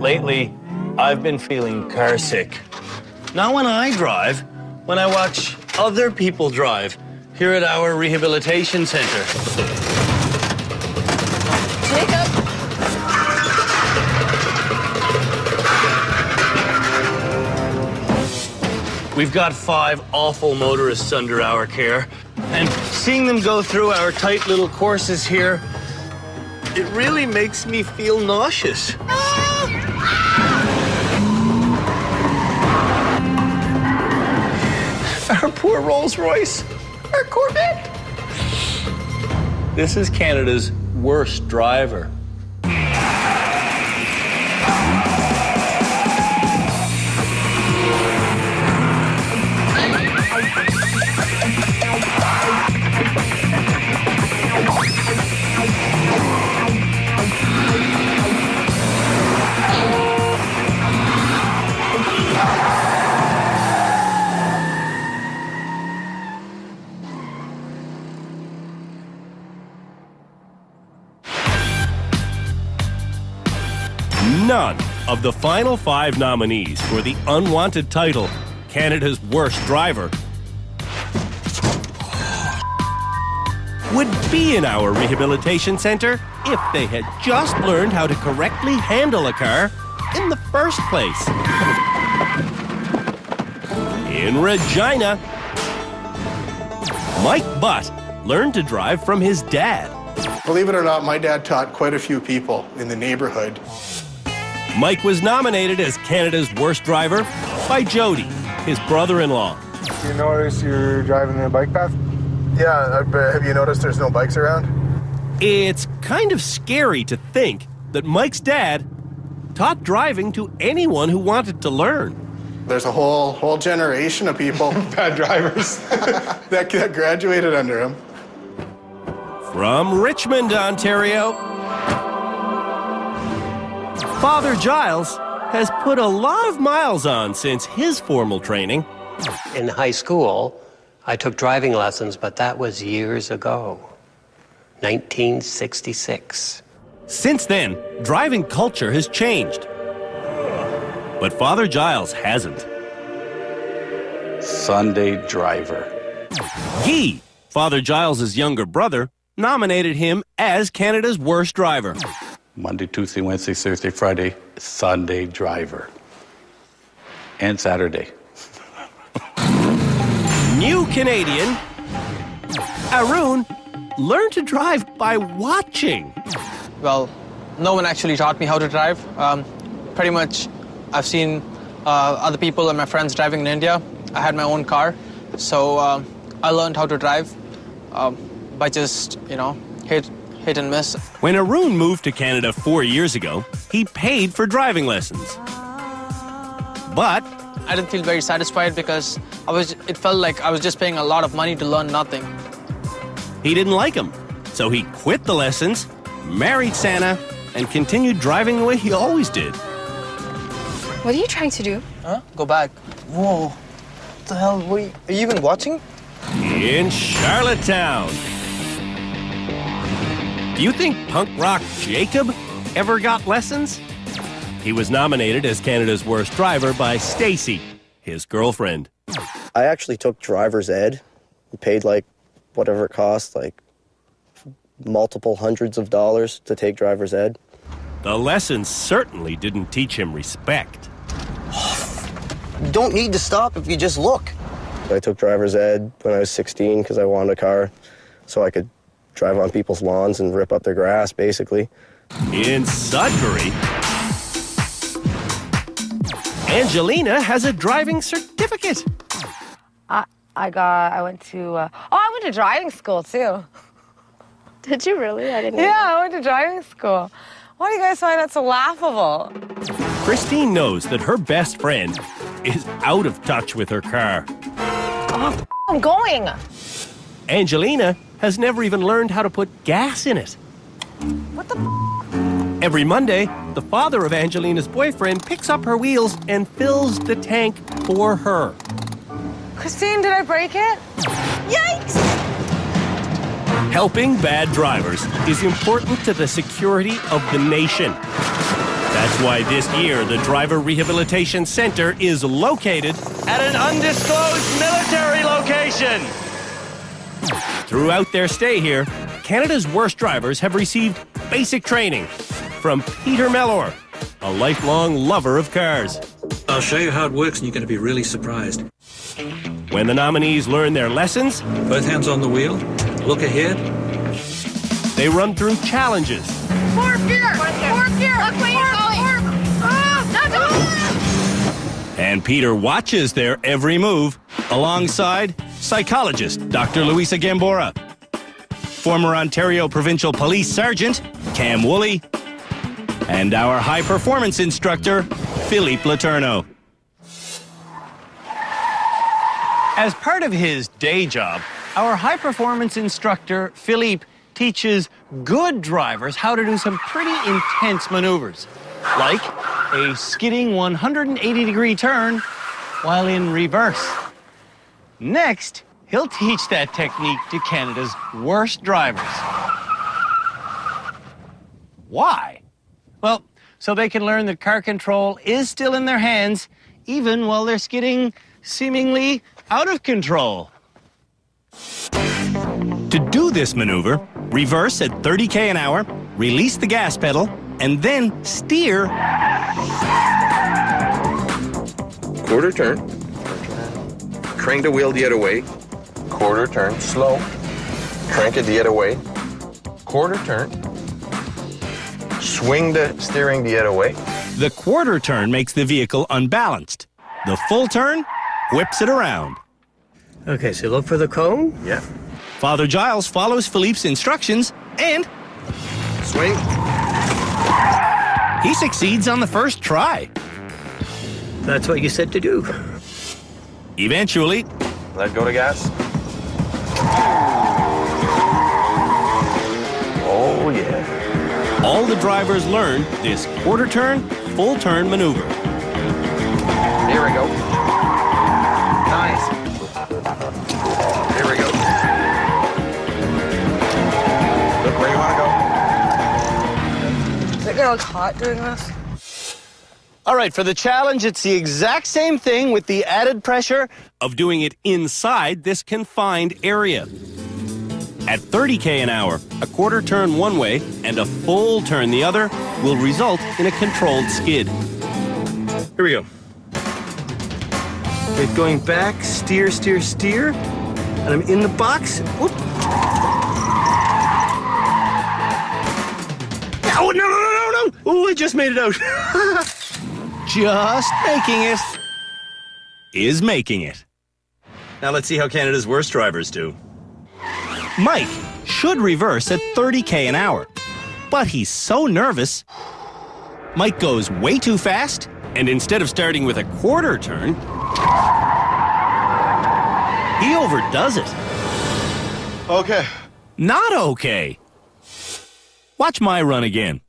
Lately, I've been feeling car sick. Not when I drive, when I watch other people drive here at our rehabilitation center. Jacob! We've got 5 awful motorists under our care, and seeing them go through our tight little courses here, it really makes me feel nauseous. Our poor Rolls-Royce, our Corvette. This is Canada's worst driver. None of the final 5 nominees for the unwanted title, Canada's Worst Driver, would be in our rehabilitation center if they had just learned how to correctly handle a car in the first place. In Regina, Mike Butt learned to drive from his dad. Believe it or not, my dad taught quite a few people in the neighborhood. Mike was nominated as Canada's Worst Driver by Jody, his brother-in-law. You notice you're driving the bike path? Yeah, have you noticed there's no bikes around? It's kind of scary to think that Mike's dad taught driving to anyone who wanted to learn. There's a whole generation of people, bad drivers, that graduated under him. From Richmond, Ontario, Father Giles has put a lot of miles on since his formal training. In high school, I took driving lessons, but that was years ago, 1966. Since then, driving culture has changed. But Father Giles hasn't. Sunday driver. He, Father Giles' younger brother, nominated him as Canada's Worst Driver. Monday, Tuesday, Wednesday, Thursday, Friday, Sunday driver. And Saturday. New Canadian, Arun learned to drive by watching. Well, no one actually taught me how to drive. Pretty much, I've seen other people and my friends driving in India. I had my own car, so I learned how to drive by just, hit and miss. When Arun moved to Canada 4 years ago, he paid for driving lessons. But I didn't feel very satisfied because it felt like I was just paying a lot of money to learn nothing. He didn't like them, so he quit the lessons, married Santa, and continued driving the way he always did. What are you trying to do? Huh? Go back. Whoa. What the hell? Are you even watching? In Charlottetown. Do you think punk rock Jacob ever got lessons? He was nominated as Canada's Worst Driver by Stacy, his girlfriend. I actually took driver's ed. Paid whatever it cost, multiple hundreds of dollars to take driver's ed. The lessons certainly didn't teach him respect. You don't need to stop if you just look. I took driver's ed when I was 16 because I wanted a car so I could drive on people's lawns and rip up their grass, basically. In Sudbury, Angelina has a driving certificate. I went to driving school, too. Did you really? I didn't. Yeah, I went to driving school. Why do you guys find that so laughable? Christine knows that her best friend is out of touch with her car. Oh, I'm going. Angelina has never even learned how to put gas in it. What the Every Monday, the father of Angelina's boyfriend picks up her wheels and fills the tank for her. Christine, did I break it? Yikes! Helping bad drivers is important to the security of the nation. That's why this year the Driver Rehabilitation Center is located At an undisclosed military location. Throughout their stay here, Canada's worst drivers have received basic training from Peter Mellor, a lifelong lover of cars. I'll show you how it works and you're going to be really surprised. When the nominees learn their lessons, Both hands on the wheel, look ahead. they run through challenges Fourth gear! Fourth gear! Look where you're going! and Peter watches their every move alongside psychologist Dr. Louisa Gambora, former Ontario Provincial Police Sergeant Cam Woolley, and our high-performance instructor, Philippe Letourneau. As part of his day job, our high-performance instructor, Philippe, teaches good drivers how to do some pretty intense maneuvers, like a skidding 180-degree turn while in reverse. Next, he'll teach that technique to Canada's worst drivers. Why? Well, so they can learn that car control is still in their hands, even while they're skidding seemingly out of control. To do this maneuver, reverse at 30 k an hour, release the gas pedal, and then steer. Quarter turn. Crank the wheel the other way. Quarter turn. Slow. Crank it the other way. Quarter turn. Swing the steering the other way. The quarter turn makes the vehicle unbalanced. The full turn whips it around. Okay, so look for the cone. Yeah. Father Giles follows Philippe's instructions and swing. He succeeds on the first try. That's what you said to do. Eventually, let go the gas. Oh, yeah. All the drivers learn this quarter turn, full turn maneuver. There we go. Nice. There we go. Look where you want to go. Is it gonna look hot doing this? All right, for the challenge, it's the exact same thing with the added pressure of doing it inside this confined area. At 30 k an hour, a quarter turn one way and a full turn the other will result in a controlled skid. Here we go. Okay, going back, steer, steer, steer. And I'm in the box. Whoop. Oh, no, no, no, no, no. Oh, I just made it out. Just making it is making it. Now let's see how Canada's worst drivers do. Mike should reverse at 30 k an hour, but he's so nervous. Mike goes way too fast, and instead of starting with a quarter turn, he overdoes it. Okay. Not okay. Watch my run again.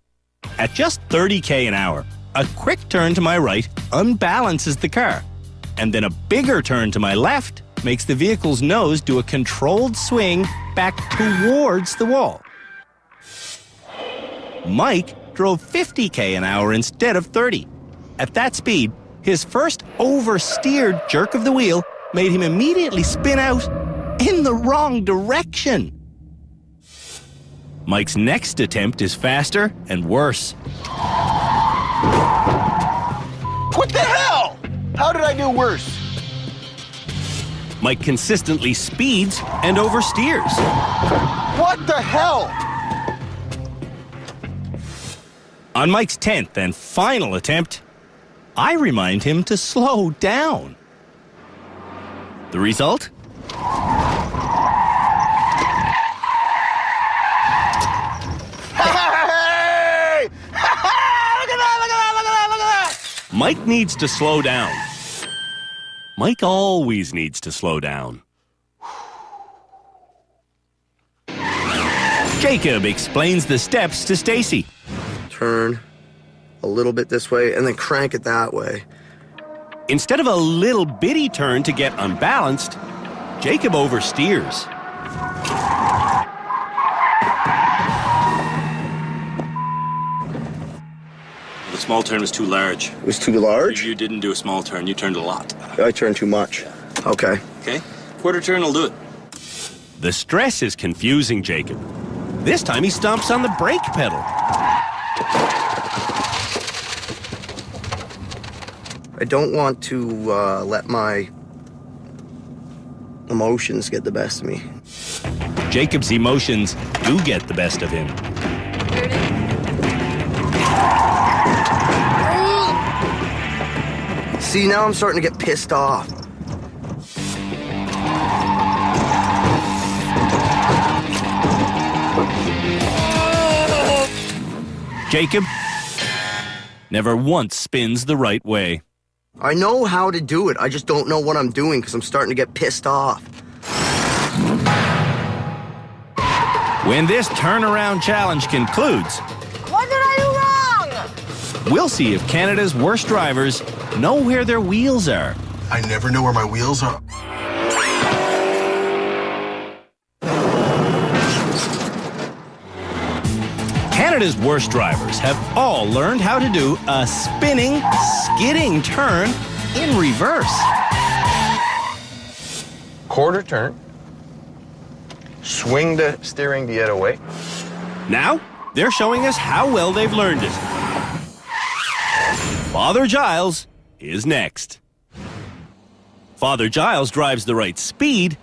At just 30 k an hour, a quick turn to my right unbalances the car, and then a bigger turn to my left makes the vehicle's nose do a controlled swing back towards the wall. Mike drove 50 k an hour instead of 30. At that speed, his first oversteered jerk of the wheel made him immediately spin out in the wrong direction. Mike's next attempt is faster and worse. What the hell? How did I do worse? Mike consistently speeds and oversteers. What the hell? On Mike's 10th and final attempt, I remind him to slow down. The result? Hey! Look at that, look at that, look at that, look at that! Mike needs to slow down. Mike always needs to slow down. Jacob explains the steps to Stacy. Turn a little bit this way and then crank it that way. Instead of a little bitty turn to get unbalanced, Jacob oversteers. Small turn was too large. It was too large? You didn't do a small turn. You turned a lot. I turned too much. Okay. Okay. Quarter turn will do it. The stress is confusing Jacob. This time he stomps on the brake pedal. I don't want to let my emotions get the best of me. Jacob's emotions do get the best of him. See, now I'm starting to get pissed off. Jacob never once spins the right way. I know how to do it. I just don't know what I'm doing because I'm starting to get pissed off. When this turnaround challenge concludes, What did I do wrong? we'll see if Canada's worst drivers know where their wheels are. I never know where my wheels are. Canada's worst drivers have all learned how to do a spinning, skidding turn in reverse. Quarter turn. Swing the steering the other way. Now, they're showing us how well they've learned it. Father Giles is next. Father Giles drives the right speed,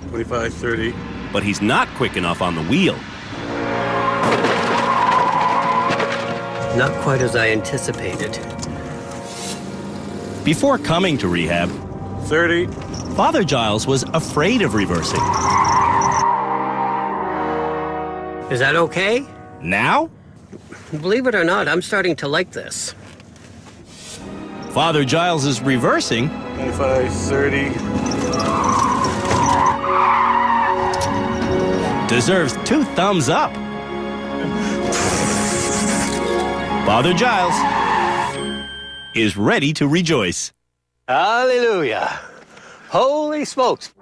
25, 30. but he's not quick enough on the wheel. Not quite as I anticipated. Before coming to rehab, 30. Father Giles was afraid of reversing. Is that okay? Now, Believe it or not, I'm starting to like this. Father Giles is reversing. 25, 30. Deserves 2 thumbs up. Father Giles is ready to rejoice. Hallelujah. Holy smokes.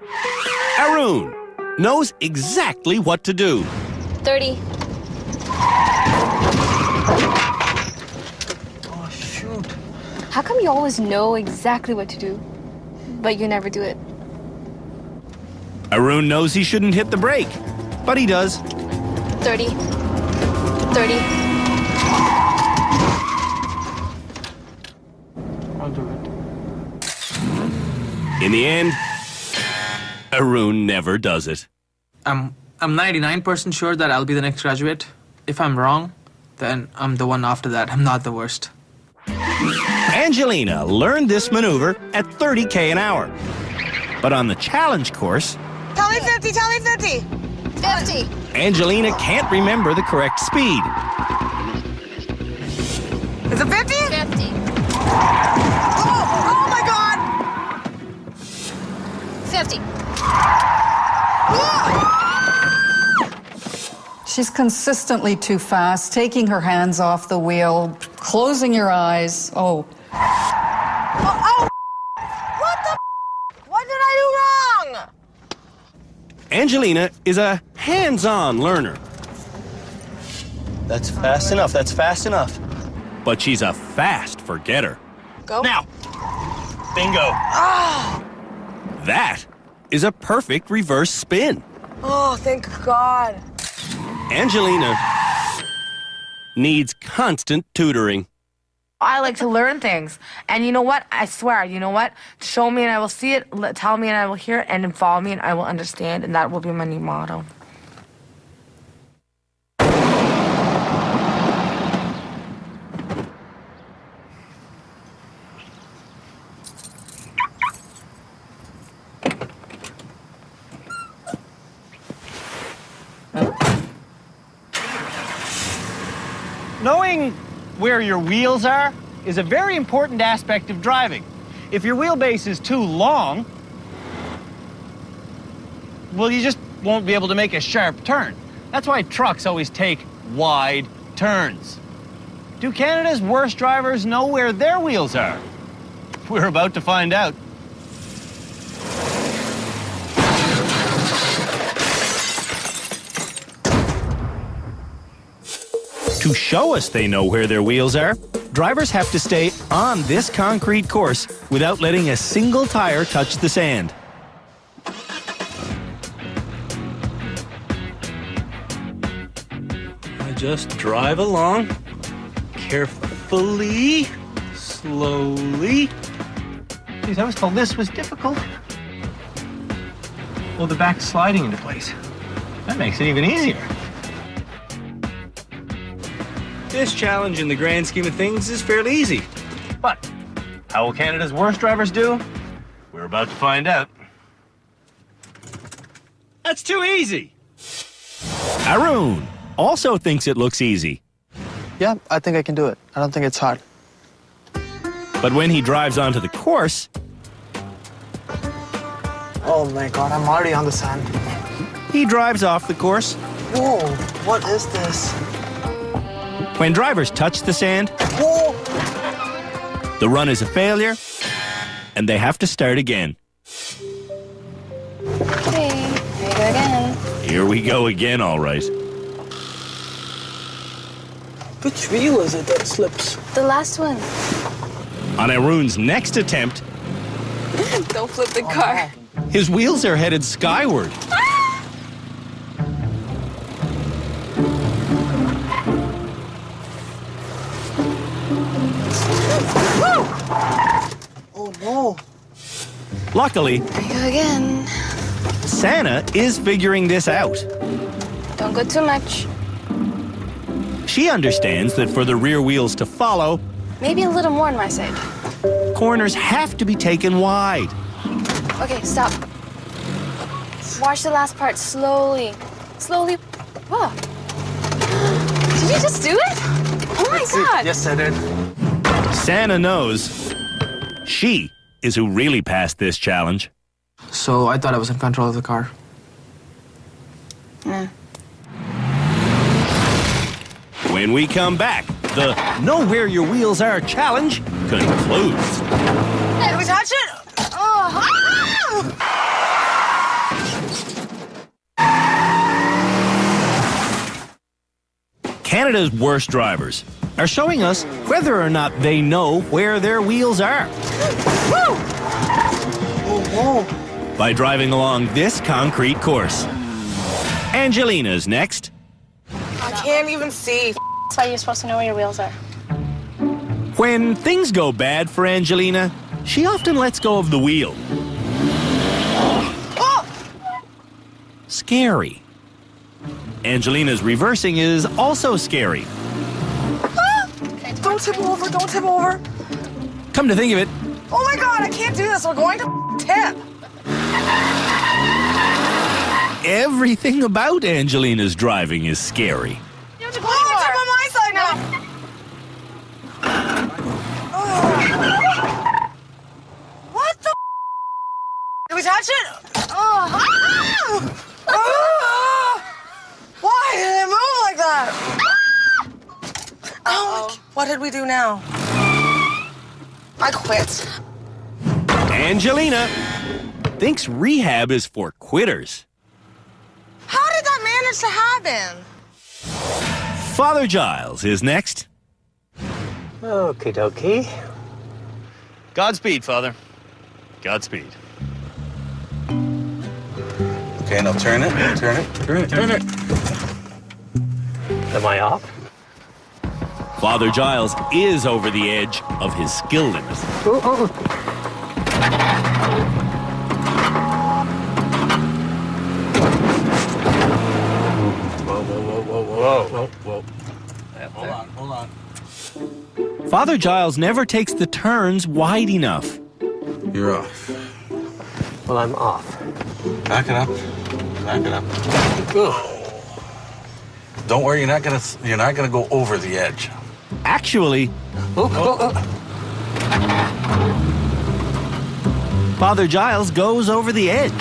Arun knows exactly what to do. 30. Oh, shoot. How come you always know exactly what to do, but you never do it? Arun knows he shouldn't hit the brake, but he does. 30. 30. I'll do it. In the end, Arun never does it. I'm 99% sure that I'll be the next graduate. If I'm wrong, then I'm the one after that. I'm not the worst. Angelina learned this maneuver at 30k an hour. But on the challenge course, Tell me 50, tell me 50. 50. Angelina can't remember the correct speed. Is it 50? 50. Oh my God! 50. She's consistently too fast, taking her hands off the wheel, closing your eyes. Oh. Oh! What the? What did I do wrong? Angelina is a hands-on learner. That's fast enough. That's fast enough. But she's a fast forgetter. Go. Now. Bingo. Ah! That is a perfect reverse spin. Oh, thank God. Angelina needs constant tutoring. I like to learn things. And you know what? I swear, you know what? Show me and I will see it, tell me and I will hear it, and then follow me and I will understand, and that will be my new motto. Knowing where your wheels are is a very important aspect of driving. If your wheelbase is too long, well, you just won't be able to make a sharp turn. That's why trucks always take wide turns. Do Canada's worst drivers know where their wheels are? We're about to find out. To show us they know where their wheels are, drivers have to stay on this concrete course without letting a single tire touch the sand. I just drive along, carefully, slowly. Geez, I was told this was difficult. Well, the back's sliding into place. That makes it even easier. This challenge, in the grand scheme of things, is fairly easy. But how will Canada's worst drivers do? We're about to find out. That's too easy. Arun also thinks it looks easy. Yeah, I think I can do it. I don't think it's hard. But when he drives onto the course... Oh my God, I'm already on the sand. He drives off the course. Whoa, what is this? When drivers touch the sand, Whoa! the run is a failure, and they have to start again. Okay, here we go again. Here we go again, all right. Which wheel is it that slips? The last one. On Arun's next attempt, Don't flip the car. his wheels are headed skyward. Oh no. Luckily, Here we go again. Santa is figuring this out. Don't go too much. She understands that for the rear wheels to follow, Maybe a little more on my side. corners have to be taken wide. Okay, stop. Watch the last part slowly. Slowly. Whoa. Did you just do it? Oh my God. Yes, I did. Santa knows she is who really passed this challenge. So I thought I was in control of the car. Yeah. When we come back, the Know Where Your Wheels Are challenge concludes. Did we touch it? Oh. Canada's worst drivers are showing us whether or not they know where their wheels are. By driving along this concrete course. Angelina's next. I can't even see. That's why you're supposed to know where your wheels are. When things go bad for Angelina, she often lets go of the wheel. Scary. Angelina's reversing is also scary. Don't tip over, don't tip over. Come to think of it, Oh my God, I can't do this. We're going to tip. everything about Angelina's driving is scary. You have to go tip on my side now. What the? Did we touch it? Why did it move like that? Oh, what did we do now? I quit. Angelina thinks rehab is for quitters. How did that manage to happen? Father Giles is next. Okie dokie. Godspeed, Father. Godspeed. Okay, now turn it, turn it, turn it, turn it. Am I off? Father Giles is over the edge of his skill limit. Whoa. Hold on. Father Giles never takes the turns wide enough. You're off. Well, I'm off. Back it up. Don't worry, you're not gonna go over the edge. Actually, Father Giles goes over the edge.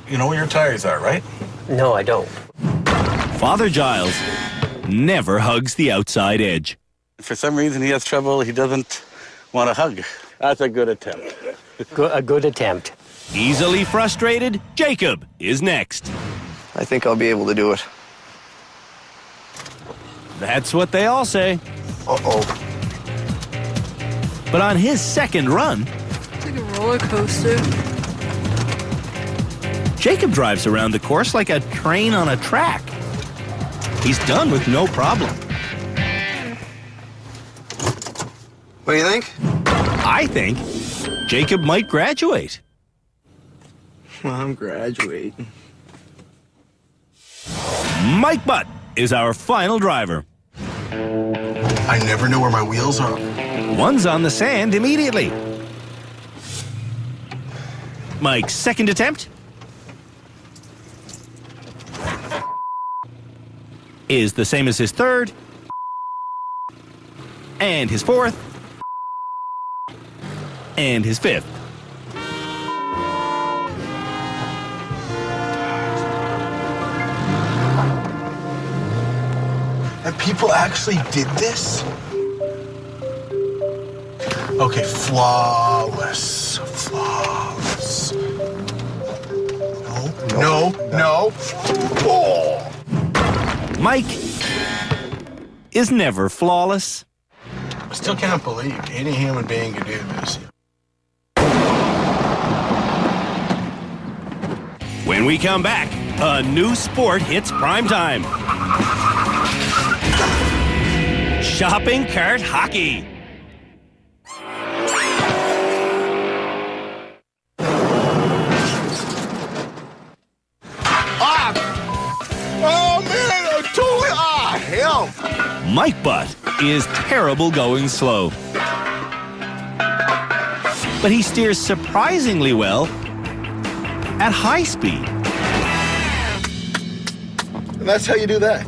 You know where your tires are, right? No, I don't. Father Giles never hugs the outside edge. For some reason, he has trouble. He doesn't want to hug. That's a good attempt. A good attempt. Easily frustrated, Jacob is next. I think I'll be able to do it. That's what they all say. Uh-oh. But on his second run, It's like a roller coaster. Jacob drives around the course like a train on a track. He's done with no problem. What do you think? I think Jacob might graduate. Well, I'm graduating. Mike Butt is our final driver. I never know where my wheels are. One's on the sand immediately. Mike's second attempt is the same as his third, and his fourth, and his fifth. And people actually did this? Okay, flawless. Flawless. No. Oh. Mike is never flawless. I still can't believe any human being could do this. When we come back, a new sport hits prime time. Shopping cart hockey. Oh, man, I'm totally... hell. Mike Butt is terrible going slow. But he steers surprisingly well at high speed. And that's how you do that.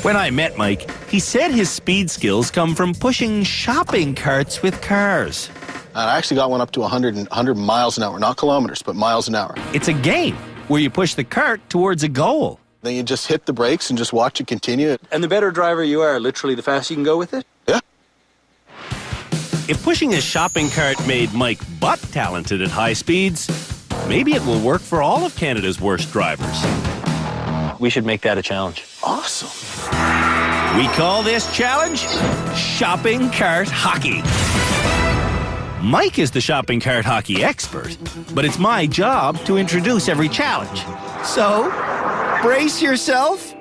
When I met Mike, he said his speed skills come from pushing shopping carts with cars. I actually got one up to 100 miles an hour, not kilometers, but miles an hour. It's a game where you push the cart towards a goal. Then you just hit the brakes and just watch it continue. And the better driver you are, literally, the faster you can go with it? Yeah. If pushing a shopping cart made Mike Butt talented at high speeds, maybe it will work for all of Canada's worst drivers. We should make that a challenge. Awesome. We call this challenge Shopping Cart Hockey. Mike is the shopping cart hockey expert, but it's my job to introduce every challenge. So, brace yourself.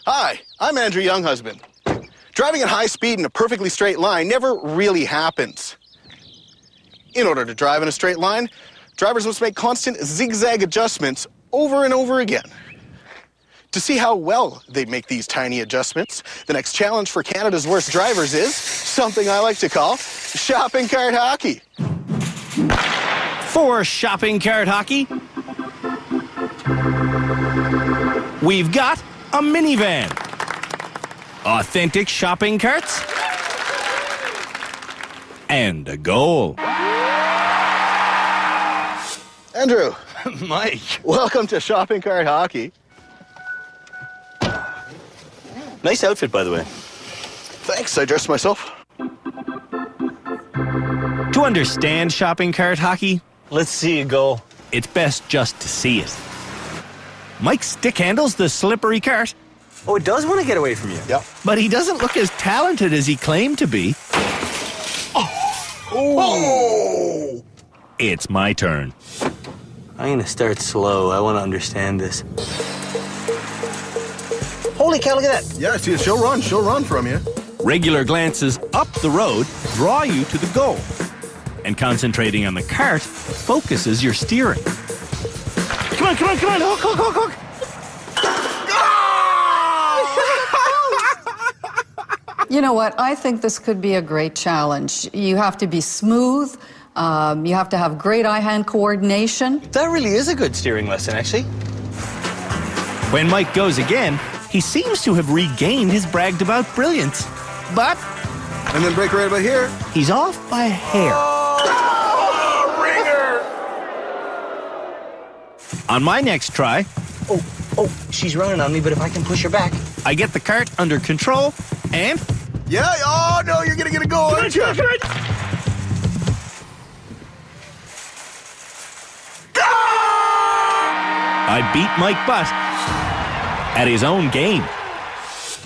Hi, I'm Andrew Younghusband. Driving at high speed in a perfectly straight line never really happens. In order to drive in a straight line, drivers must make constant zigzag adjustments over and over again. To see how well they make these tiny adjustments, the next challenge for Canada's worst drivers is something I like to call shopping cart hockey. For shopping cart hockey, we've got a minivan, authentic shopping carts, and a goal. Andrew. Mike. Welcome to shopping cart hockey. Nice outfit, by the way. Thanks, I dressed myself. To understand shopping cart hockey, Let's see you go. it's best just to see it. Mike stick handles the slippery cart, Oh, it does want to get away from you. Yep. but he doesn't look as talented as he claimed to be. Oh! It's my turn. I'm going to start slow. I want to understand this. Holy cow, look at that. Yeah, see, she'll run from you. Regular glances up the road draw you to the goal, and concentrating on the cart focuses your steering. Come on, hook. You know what? I think this could be a great challenge. You have to be smooth. You have to have great eye-hand coordination. That really is a good steering lesson, actually. When Mike goes again, he seems to have regained his bragged-about brilliance. But And then brake right about here. he's off by a hair. Oh, ringer! On my next try, Oh, she's running on me, but if I can push her back. I get the cart under control, and Yeah, oh no, you're gonna get a goal, aren't you? I beat Mike Butt at his own game.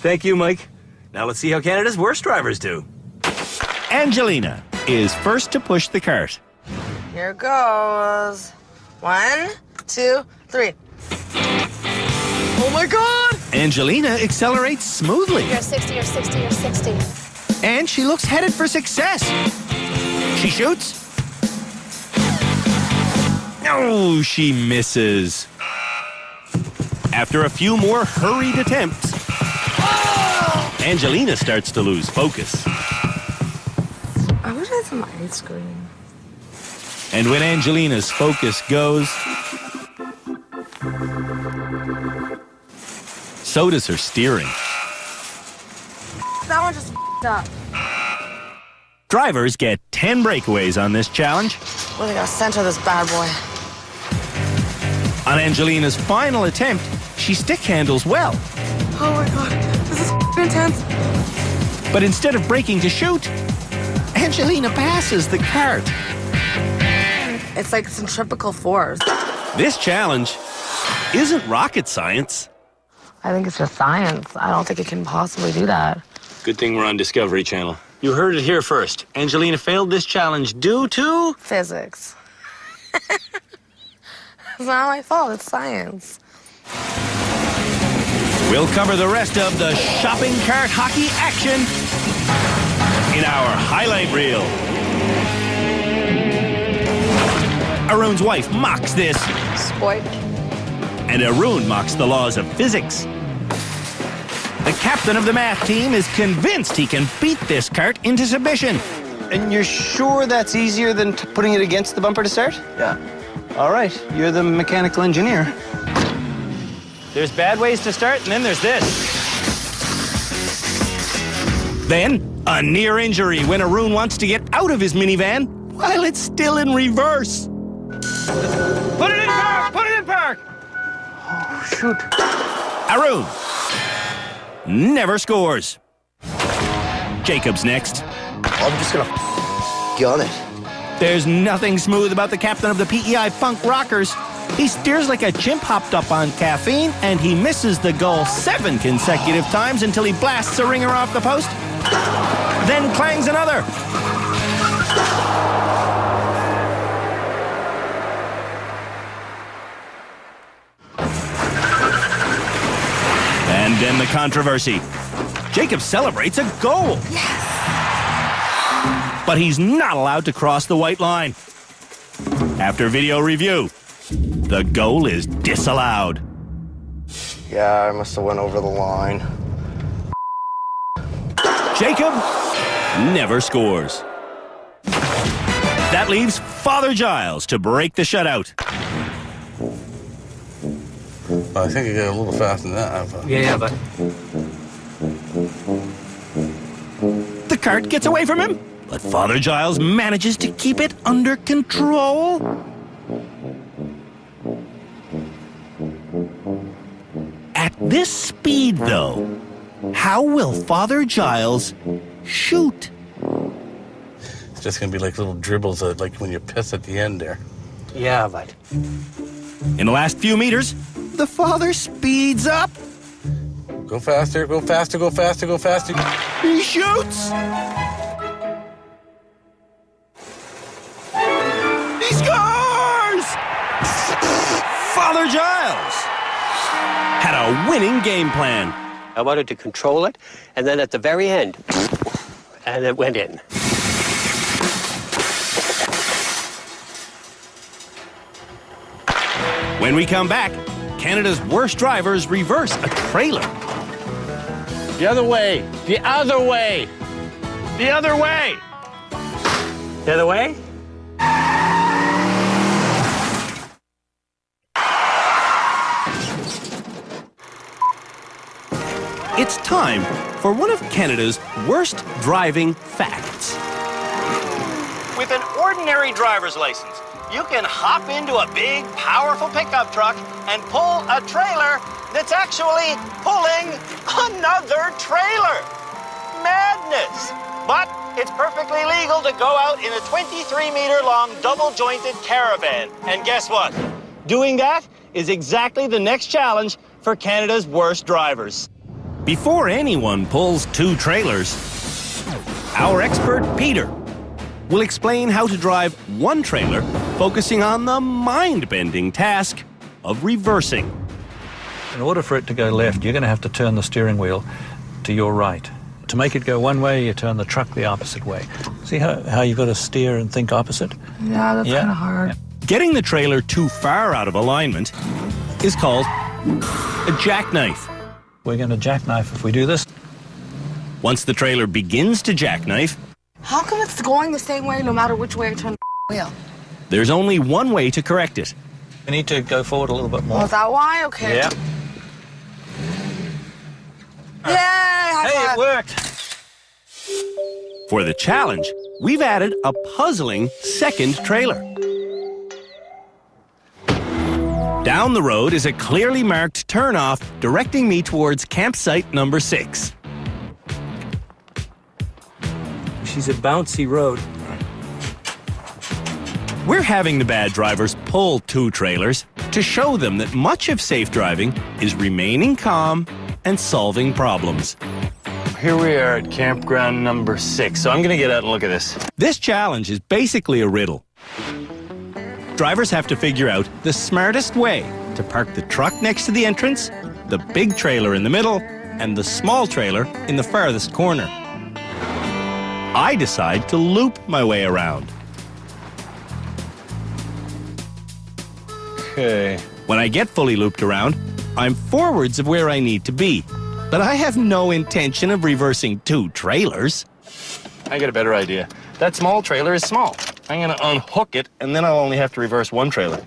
Thank you, Mike. Now let's see how Canada's worst drivers do. Angelina is first to push the cart. Here goes. 1, 2, 3. Oh my God! Angelina accelerates smoothly. You're 60, you're 60, you're 60. And she looks headed for success. She shoots. Oh, she misses. After a few more hurried attempts, Angelina starts to lose focus. I wish I had some ice cream. And when Angelina's focus goes, so does her steering. That one just f***ed up. Drivers get 10 breakaways on this challenge. Really gotta center this bad boy. On Angelina's final attempt, she stick handles well. Oh my God, this is intense. But instead of braking to shoot, Angelina passes the cart. It's like centrifugal force. This challenge isn't rocket science. I think it's just science. I don't think it can possibly do that. Good thing we're on Discovery Channel. You heard it here first. Angelina failed this challenge due to... physics. It's not my fault, it's science. We'll cover the rest of the shopping cart hockey action in our highlight reel. Arun's wife mocks this. Sport. And Arun mocks the laws of physics. The captain of the math team is convinced he can beat this cart into submission. And you're sure that's easier than putting it against the bumper to start? Yeah. All right, you're the mechanical engineer. There's bad ways to start, and then there's this. Then, a near injury when Arun wants to get out of his minivan while it's still in reverse. Put it in park! Put it in park! Oh, shoot. Arun never scores. Jacob's next. I'm just gonna gun it. There's nothing smooth about the captain of the PEI Punk Rockers. He steers like a chimp hopped up on caffeine, and he misses the goal 7 consecutive times until he blasts a ringer off the post, then clangs another. And then the controversy. Jacob celebrates a goal. Yes! But he's not allowed to cross the white line. After video review, the goal is disallowed. Yeah, I must have went over the line. Jacob never scores. That leaves Father Giles to break the shutout. Well, I think you got a little faster than that. Yeah, but... The cart gets away from him, but Father Giles manages to keep it under control. At this speed, though, how will Father Giles shoot? It's just going to be like little dribbles, like when you piss at the end there. Yeah, but... In the last few meters, the father speeds up. Go faster, go faster, go faster, go faster. He shoots. He scores! Father Giles had a winning game plan. I wanted to control it, and then at the very end, and it went in. When we come back, Canada's worst drivers reverse a trailer. The other way! The other way! The other way! The other way? It's time for one of Canada's worst driving facts. With an ordinary driver's license, you can hop into a big, powerful pickup truck and pull a trailer that's actually pulling another trailer. Madness! But it's perfectly legal to go out in a 23-meter-long double-jointed caravan. And guess what? Doing that is exactly the next challenge for Canada's worst drivers. Before anyone pulls 2 trailers, our expert, Peter, will explain how to drive 1 trailer, focusing on the mind-bending task of reversing. In order for it to go left, you're going to have to turn the steering wheel to your right. To make it go one way, you turn the truck the opposite way. See how you've got to steer and think opposite? Yeah, that's kind of hard. Getting the trailer too far out of alignment is called a jackknife. We're going to jackknife if we do this. Once the trailer begins to jackknife, How come it's going the same way no matter which way I turn the wheel? there's only one way to correct it. We need to go forward a little bit more. Oh, is that why? Okay. Yeah. Yay! High Hey, five. it worked. For the challenge, we've added a puzzling second trailer. Down the road is a clearly marked turnoff directing me towards campsite number 6. She's a bouncy road. We're having the bad drivers pull 2 trailers to show them that much of safe driving is remaining calm and solving problems. Here we are at campground number 6, so I'm going to get out and look at this. This challenge is basically a riddle. Drivers have to figure out the smartest way to park the truck next to the entrance, the big trailer in the middle, and the small trailer in the farthest corner. I decide to loop my way around. Okay. When I get fully looped around, I'm forwards of where I need to be. But I have no intention of reversing 2 trailers. I got a better idea. That small trailer is small. I'm going to unhook it, and then I'll only have to reverse 1 trailer.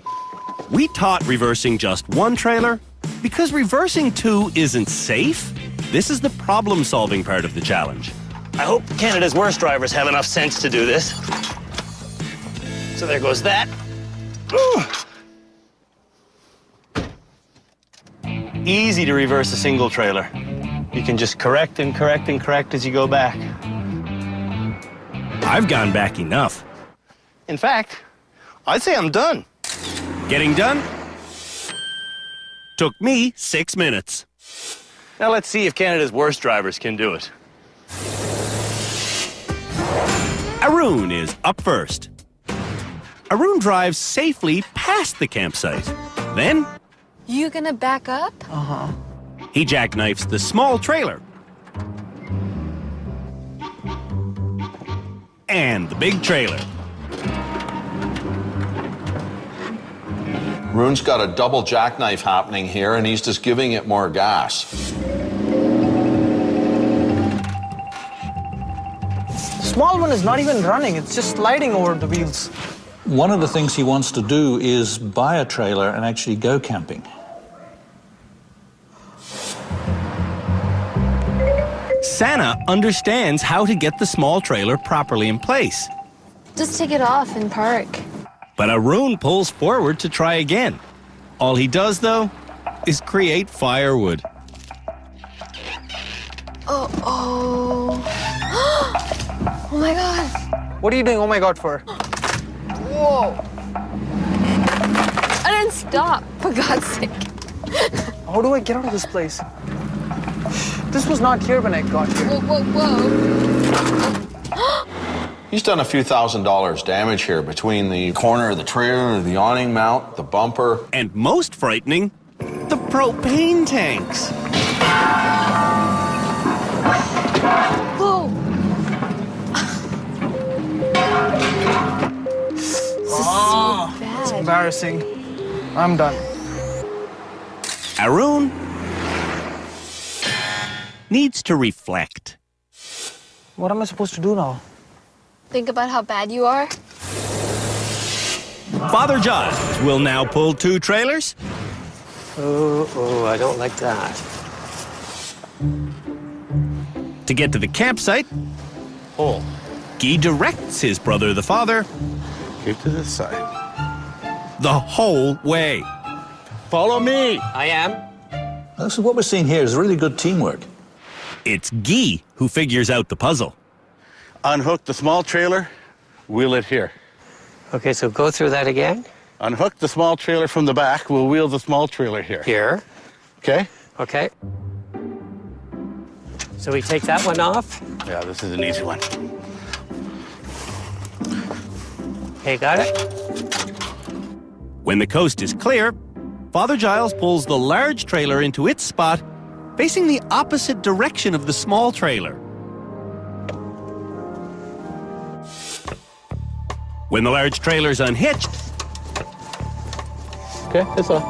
We taught reversing just 1 trailer because reversing 2 isn't safe. This is the problem-solving part of the challenge. I hope Canada's worst drivers have enough sense to do this. So there goes that. Easy to reverse a single trailer. You can just correct and correct and correct as you go back. I've gone back enough. In fact, I'd say I'm done. Getting done? Took me 6 minutes. Now let's see if Canada's worst drivers can do it. Arun is up first. Arun drives safely past the campsite. Then You gonna back up? he jackknifes the small trailer. And the big trailer. Arun's got a double jackknife happening here, and he's just giving it more gas. The small one is not even running, it's just sliding over the wheels. One of the things he wants to do is buy a trailer and actually go camping. Sana understands how to get the small trailer properly in place. Just take it off and park. But Arun pulls forward to try again. All he does, though, is create firewood. Oh. Oh my god. What are you doing oh my god for? Whoa. I didn't stop, for God's sake. How do I get out of this place? This was not here when I got here. Whoa. He's done a few $1,000s damage here between the corner of the trailer, the awning mount, the bumper. And most frightening, the propane tanks. Whoa. It's embarrassing. I'm done. Arun needs to reflect. What am I supposed to do now? Think about how bad you are. Father John will now pull 2 trailers. Oh, I don't like that. To get to the campsite, Guy directs his brother, the father, Get to the side. the whole way. Follow me. I am. This is what we're seeing here is really good teamwork. It's Guy who figures out the puzzle. Unhook the small trailer, wheel it here. Okay, so go through that again. Unhook the small trailer from the back. We'll wheel the small trailer here. Here. Okay? Okay. So we take that one off. Yeah, this is an easy one. Okay, got it. When the coast is clear, Father Giles pulls the large trailer into its spot, facing the opposite direction of the small trailer. When the large trailer's unhitched, okay, that's all.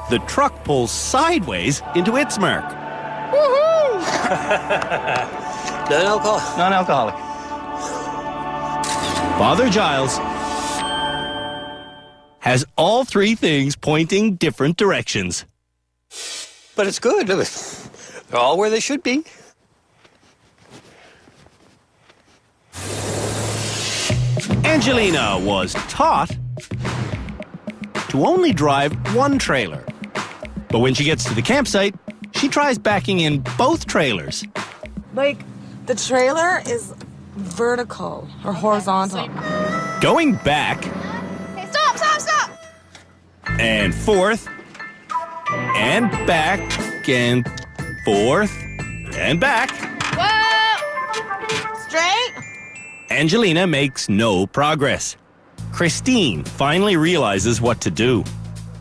The truck pulls sideways into its mark. Woohoo! Non-alcoholic. Father Giles has all three things pointing different directions. But it's good. They're all where they should be. Angelina was taught to only drive one trailer. But when she gets to the campsite, she tries backing in both trailers. Like, the trailer is vertical or horizontal. Going back Hey, stop, stop, stop! and forth and back and forth and back. Whoa! Straight? Angelina makes no progress. Christine finally realizes what to do.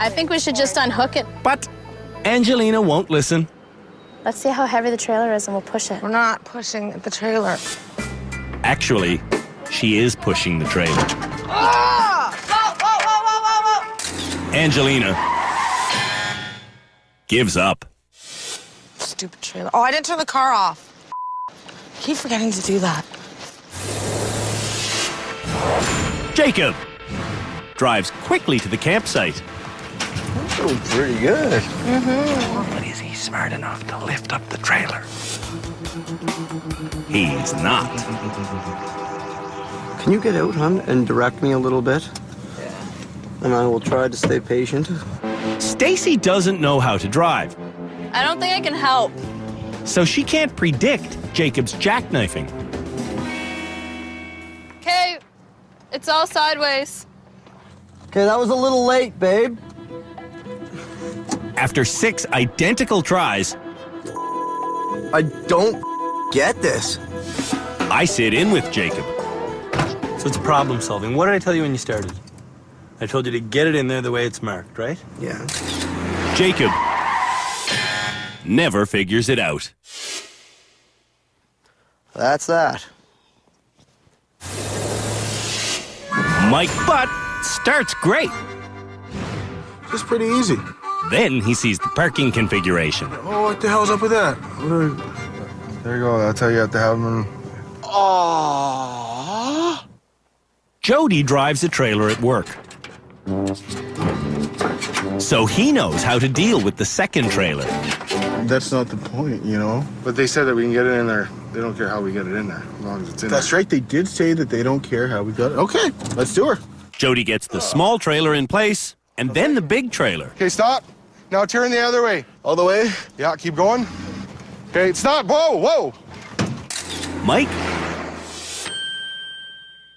I think we should just unhook it. But Angelina won't listen. Let's see how heavy the trailer is and we'll push it. We're not pushing the trailer. Actually, she is pushing the trailer. Oh! Whoa, whoa, whoa, whoa, whoa, whoa! Angelina gives up. Stupid trailer. Oh, I didn't turn the car off. Keep forgetting to do that. Jacob drives quickly to the campsite. Oh, pretty good. But is he smart enough to lift up the trailer? He's not. Can you get out, hon, and direct me a little bit? And I will try to stay patient. Stacy doesn't know how to drive, I don't think I can help. so she can't predict Jacob's jackknifing. Okay, it's all sideways. Okay, that was a little late, babe. After 6 identical tries, I don't get this. I sit in with Jacob. So it's problem solving. What did I tell you when you started? I told you to get it in there the way it's marked, right? Yeah. Jacob never figures it out. That's that. Mike Butt starts great. Just pretty easy. Then he sees the parking configuration. Oh, what the hell's up with that? There you go. That's how you have to have them. Aww. Jody drives a trailer at work, so he knows how to deal with the second trailer. That's not the point, you know? But they said that we can get it in there. They don't care how we get it in there, as long as it's in there. That's right. They did say that they don't care how we got it. Okay, let's do her. Jody gets the small trailer in place, and then the big trailer. Okay, stop. Now turn the other way. All the way? Yeah, keep going. Okay, stop. Whoa, whoa. Mike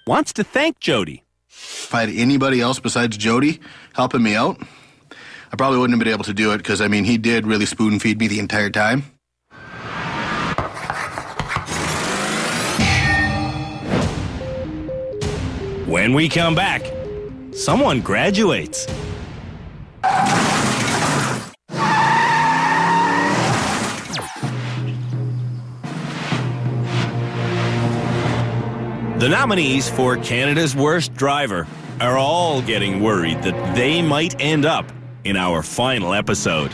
wants to thank Jody. If I had anybody else besides Jody helping me out, I probably wouldn't have been able to do it because, I mean, he did really spoon feed me the entire time. When we come back, someone graduates. The nominees for Canada's Worst Driver are all getting worried that they might end up in our final episode.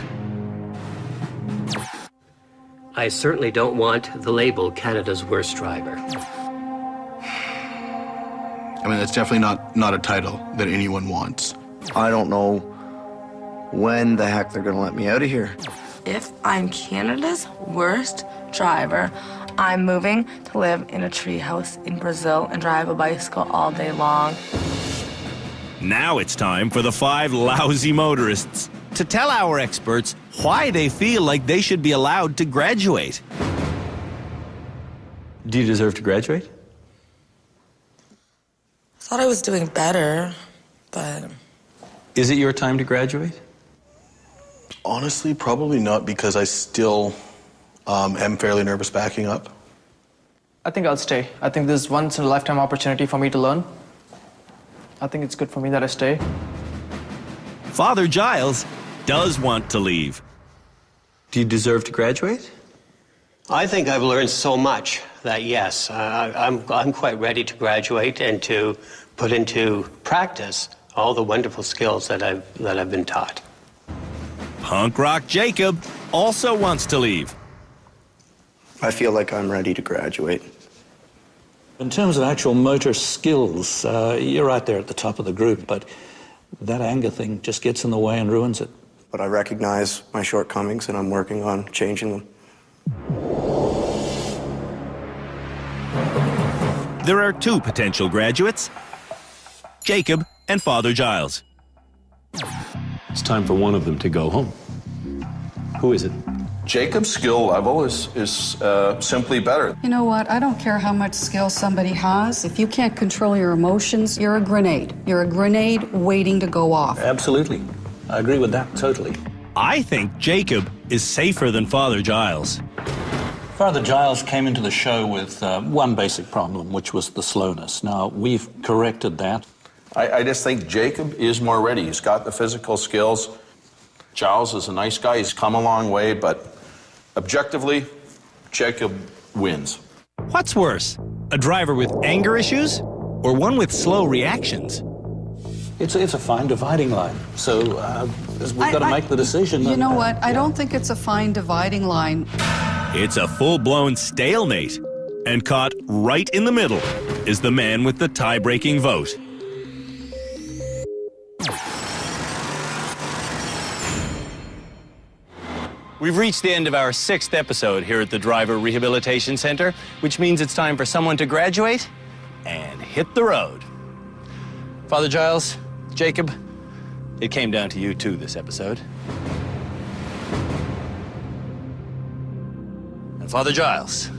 I certainly don't want the label Canada's Worst Driver. I mean, that's definitely not a title that anyone wants. I don't know when the heck they're gonna let me out of here. If I'm Canada's worst driver, I'm moving to live in a treehouse in Brazil and drive a bicycle all day long. Now it's time for the 5 lousy motorists to tell our experts why they feel like they should be allowed to graduate. Do you deserve to graduate? Thought I was doing better. But Is it your time to graduate? Honestly, probably not, because I still am fairly nervous backing up. I think I'll stay. I think this is once in a lifetime opportunity for me to learn. I think it's good for me that I stay. Father Giles does want to leave. Do you deserve to graduate? I think I've learned so much that, yes, I'm quite ready to graduate and to put into practice all the wonderful skills that I've been taught. Punk Rock Jacob also wants to leave. I feel like I'm ready to graduate. In terms of actual motor skills, you're right there at the top of the group, but that anger thing just gets in the way and ruins it. But I recognize my shortcomings and I'm working on changing them. There are two potential graduates, Jacob and Father Giles. It's time for one of them to go home. Who is it? Jacob's skill level is simply better. You know what? I don't care how much skill somebody has. If you can't control your emotions, you're a grenade. You're a grenade waiting to go off. Absolutely. I agree with that totally. I think Jacob is safer than Father Giles. Father Giles came into the show with one basic problem, which was the slowness. Now, we've corrected that. I just think Jacob is more ready. He's got the physical skills. Giles is a nice guy. He's come a long way, but objectively, Jacob wins. What's worse, a driver with anger issues or one with slow reactions? It's a fine dividing line. So we've got to make the decision. You know what? I don't think it's a fine dividing line. It's a full-blown stalemate. And caught right in the middle is the man with the tie-breaking vote. We've reached the end of our 6th episode here at the Driver Rehabilitation Center, which means it's time for someone to graduate and hit the road. Father Giles, Jacob, it came down to you too this episode. And Father Giles,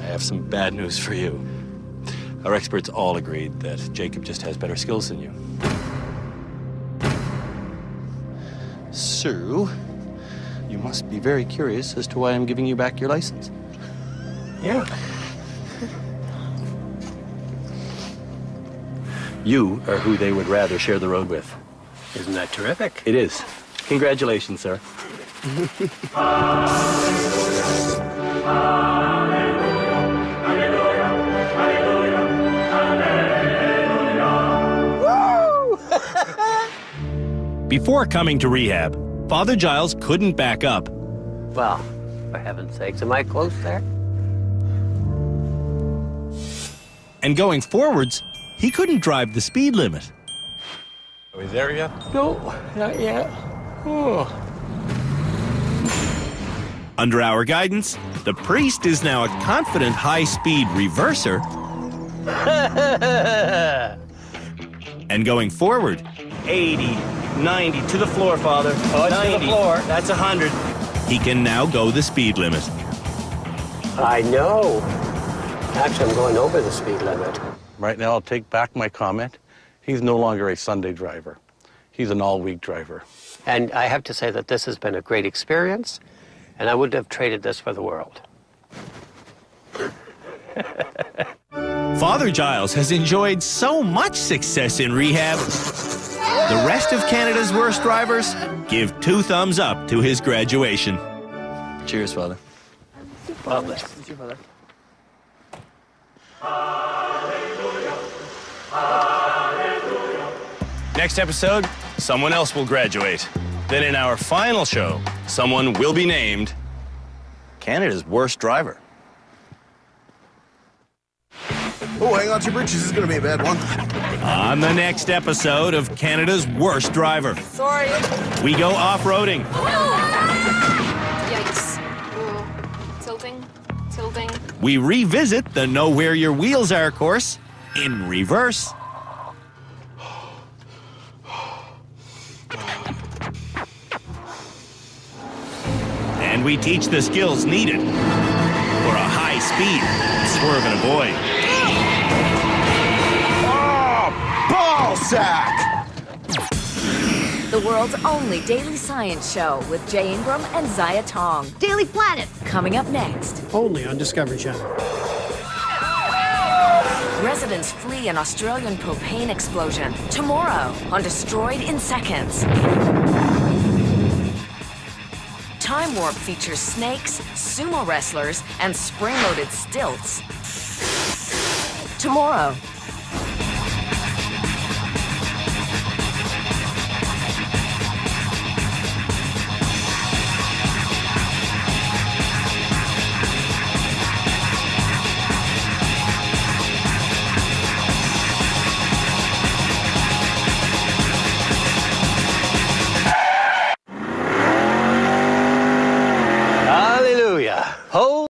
I have some bad news for you. Our experts all agreed that Jacob just has better skills than you. So, you must be very curious as to why I'm giving you back your license. Yeah. You are who they would rather share the road with. Isn't that terrific? It is. Congratulations, sir. Before coming to rehab, Father Giles couldn't back up. Well, for heaven's sakes, am I close there? And going forwards, he couldn't drive the speed limit. Are we there yet? No, not yet. Oh. Under our guidance, the priest is now a confident high-speed reverser. And going forward, 80, 90, to the floor, Father. Oh, 90. To the floor. That's 100. He can now go the speed limit. I know. Actually, I'm going over the speed limit. Right now, I'll take back my comment. He's no longer a Sunday driver. He's an all-week driver. And I have to say that this has been a great experience, and I wouldn't have traded this for the world. Father Giles has enjoyed so much success in rehab. The rest of Canada's worst drivers give 2 thumbs up to his graduation. Cheers, Father. Well, thank you, Father. Next episode, someone else will graduate. Then in our final show, someone will be named Canada's worst driver. Oh, hang on to your britches. This is going to be a bad one. On the next episode of Canada's Worst Driver. Sorry. We go off-roading. Yikes. Ooh. Tilting. Tilting. We revisit the Know Where Your Wheels Are course in reverse. And we teach the skills needed for a high-speed swerve and avoid. ball sack! The world's only daily science show with Jay Ingram and Zaya Tong. Daily Planet. Coming up next. Only on Discovery Channel. Residents flee an Australian propane explosion. Tomorrow on Destroyed in Seconds. Time Warp features snakes, sumo wrestlers, and spring-loaded stilts. Tomorrow